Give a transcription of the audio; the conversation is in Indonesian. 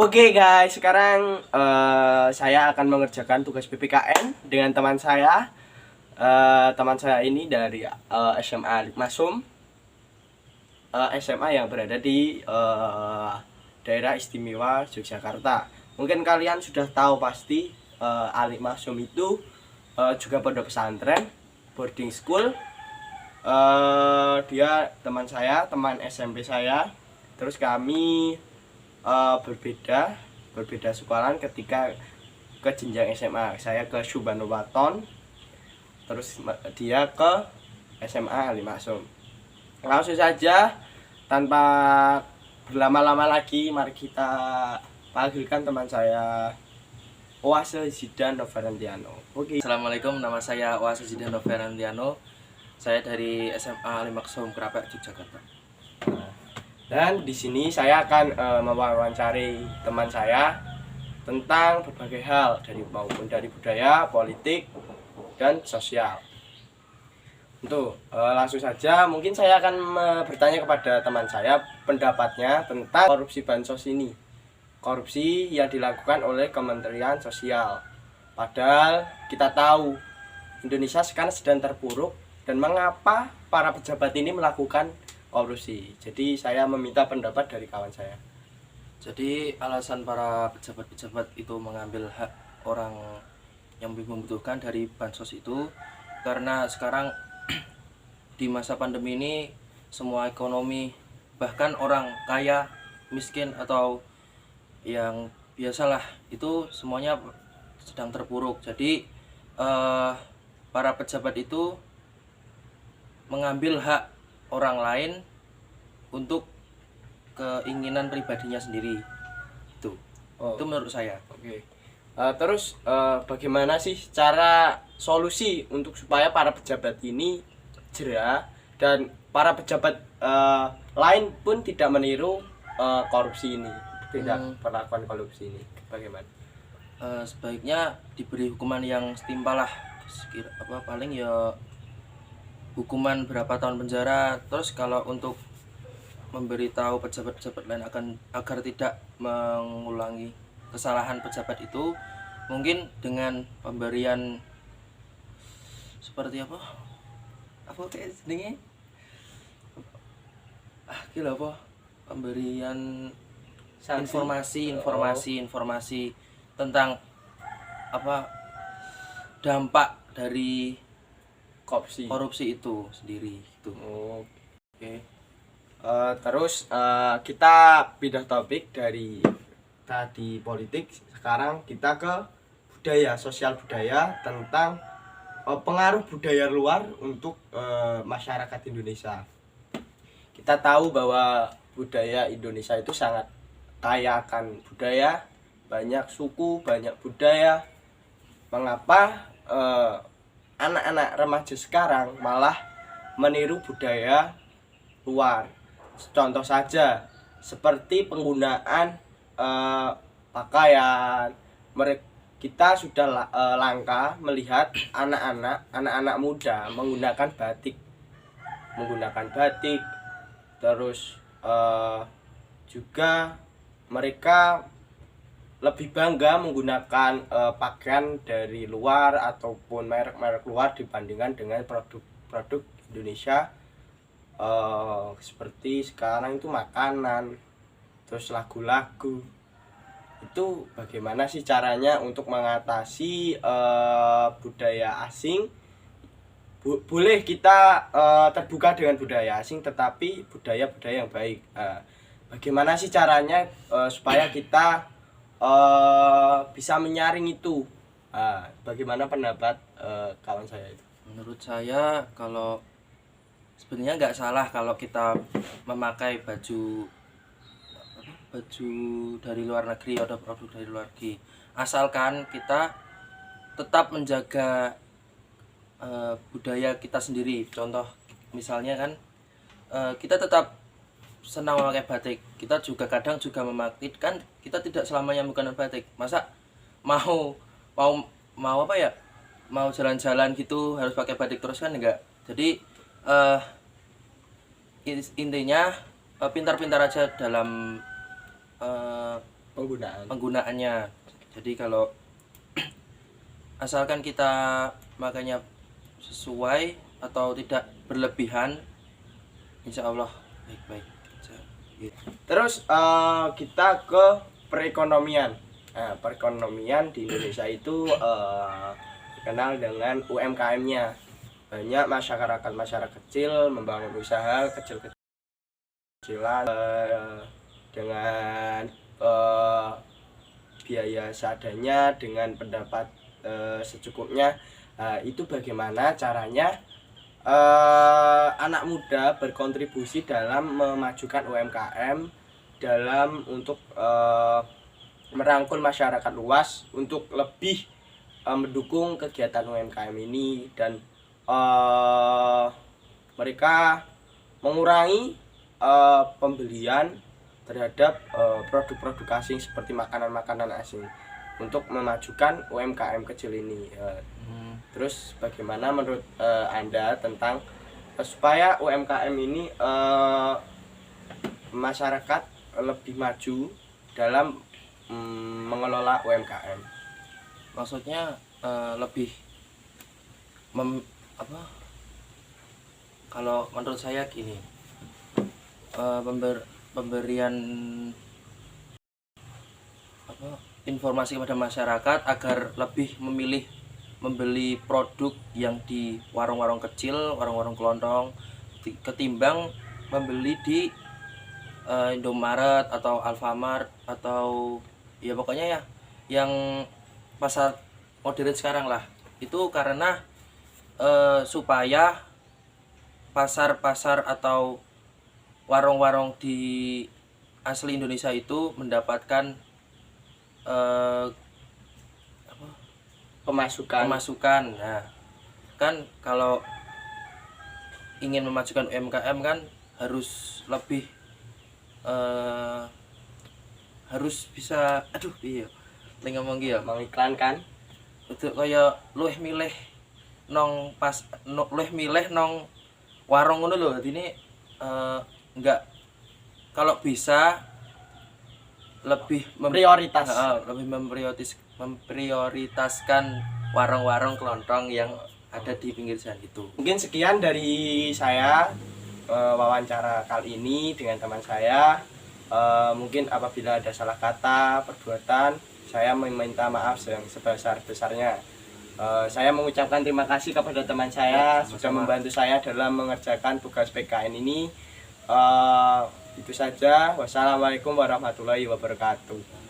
Oke guys, sekarang saya akan mengerjakan tugas PPKN dengan teman saya. Teman saya ini dari SMA Likmasum, SMA yang berada di daerah istimewa Yogyakarta. Mungkin kalian sudah tahu pasti Alikmasum itu juga pondok pesantren, boarding school. Dia teman saya, teman SMP saya. Terus kami berbeda sekolahan ketika ke jenjang SMA. Saya ke Subhanu Waton, terus dia ke SMA Limasum. Langsung saja tanpa berlama-lama lagi, mari kita panggilkan teman saya, Oase Zidan Noverantiano. Oke. Assalamualaikum, nama saya Oase Zidan Noverantiano. Saya dari SMA Limaksum Kerapek, Yogyakarta. Dan di sini saya akan mewawancari teman saya tentang berbagai hal, maupun dari budaya, politik, dan sosial. Untuk langsung saja, mungkin saya akan bertanya kepada teman saya pendapatnya tentang korupsi bansos ini. Korupsi yang dilakukan oleh Kementerian Sosial. Padahal kita tahu Indonesia sekarang sedang terpuruk, dan mengapa para pejabat ini melakukan korupsi. Jadi saya meminta pendapat dari kawan saya. Jadi alasan para pejabat-pejabat itu mengambil hak orang yang membutuhkan dari bansos itu karena sekarang di masa pandemi ini semua ekonomi, bahkan orang kaya, miskin, atau yang biasalah, itu semuanya sedang terpuruk. Jadi para pejabat itu mengambil hak orang lain untuk keinginan pribadinya sendiri. Itu menurut saya. Oke. Terus bagaimana sih cara solusi untuk supaya para pejabat ini jera dan para pejabat lain pun tidak meniru korupsi ini, tidak perlakuan korupsi ini? Bagaimana? Sebaiknya diberi hukuman yang setimpal lah. Paling ya hukuman berapa tahun penjara. Terus kalau untuk memberitahu pejabat-pejabat lain agar tidak mengulangi kesalahan pejabat itu, mungkin dengan pemberian seperti apa kayak sedingnya gila apa, pemberian informasi tentang apa dampak dari korupsi itu sendiri gitu. Oke. Terus kita pindah topik dari tadi politik, sekarang kita ke budaya, sosial budaya, tentang pengaruh budaya luar untuk masyarakat Indonesia. Kita tahu bahwa budaya Indonesia itu sangat kaya akan budaya, banyak suku, banyak budaya. Mengapa anak-anak remaja sekarang malah meniru budaya luar? Contoh saja seperti penggunaan pakaian. Kita sudah langka melihat anak-anak muda menggunakan batik, terus juga mereka lebih bangga menggunakan pakaian dari luar ataupun merek-merek luar dibandingkan dengan produk Indonesia. Seperti sekarang itu makanan, terus lagu-lagu. Itu bagaimana sih caranya untuk mengatasi budaya asing? Boleh kita terbuka dengan budaya asing, tetapi budaya-budaya yang baik. Bagaimana sih caranya supaya kita bisa menyaring itu? Bagaimana pendapat kawan saya itu? Menurut saya, kalau sebenarnya nggak salah kalau kita memakai baju dari luar negeri atau produk dari luar negeri, asalkan kita tetap menjaga budaya kita sendiri. Contoh misalnya kan, kita tetap senang memakai batik, kita juga kadang juga memakai, kan kita tidak selamanya menggunakan batik. Masa mau apa ya, mau jalan-jalan gitu harus pakai batik terus, kan enggak. Jadi intinya pintar-pintar aja dalam penggunaannya. Jadi kalau asalkan kita makanya sesuai atau tidak berlebihan, insya Allah baik-baik aja. Terus kita ke perekonomian. Nah, perekonomian di Indonesia itu dikenal dengan UMKM-nya. Banyak masyarakat kecil membangun usaha kecil-kecilan dengan biaya seadanya, dengan pendapat secukupnya. Itu bagaimana caranya anak muda berkontribusi dalam memajukan UMKM, dalam untuk merangkul masyarakat luas untuk lebih mendukung kegiatan UMKM ini, dan mereka mengurangi pembelian terhadap produk-produk asing seperti makanan-makanan asing untuk memajukan UMKM kecil ini. Terus bagaimana menurut Anda tentang supaya UMKM ini masyarakat lebih maju dalam mengelola UMKM? Maksudnya lebih kalau menurut saya gini, pemberian informasi kepada masyarakat agar lebih memilih membeli produk yang di warung-warung kecil, warung-warung kelontong, ketimbang membeli di Indomaret atau Alfamart atau ya pokoknya ya yang pasar modern sekarang lah. Itu karena supaya pasar-pasar atau warung-warung di asli Indonesia itu mendapatkan pemasukan. Nah, kan kalau ingin memajukan UMKM kan harus lebih harus bisa ngomong ya Mengiklankan itu kaya luwih milih nong warung ngono lho. Dene enggak, kalau bisa lebih memprioritaskan warung-warung kelontong yang ada di pinggir jalan itu. Mungkin sekian dari saya wawancara kali ini dengan teman saya. Mungkin apabila ada salah kata, perbuatan, saya meminta maaf yang sebesar-besarnya. Saya mengucapkan terima kasih kepada teman saya sudah membantu saya dalam mengerjakan tugas PKN ini. Itu saja. Wassalamualaikum warahmatullahi wabarakatuh.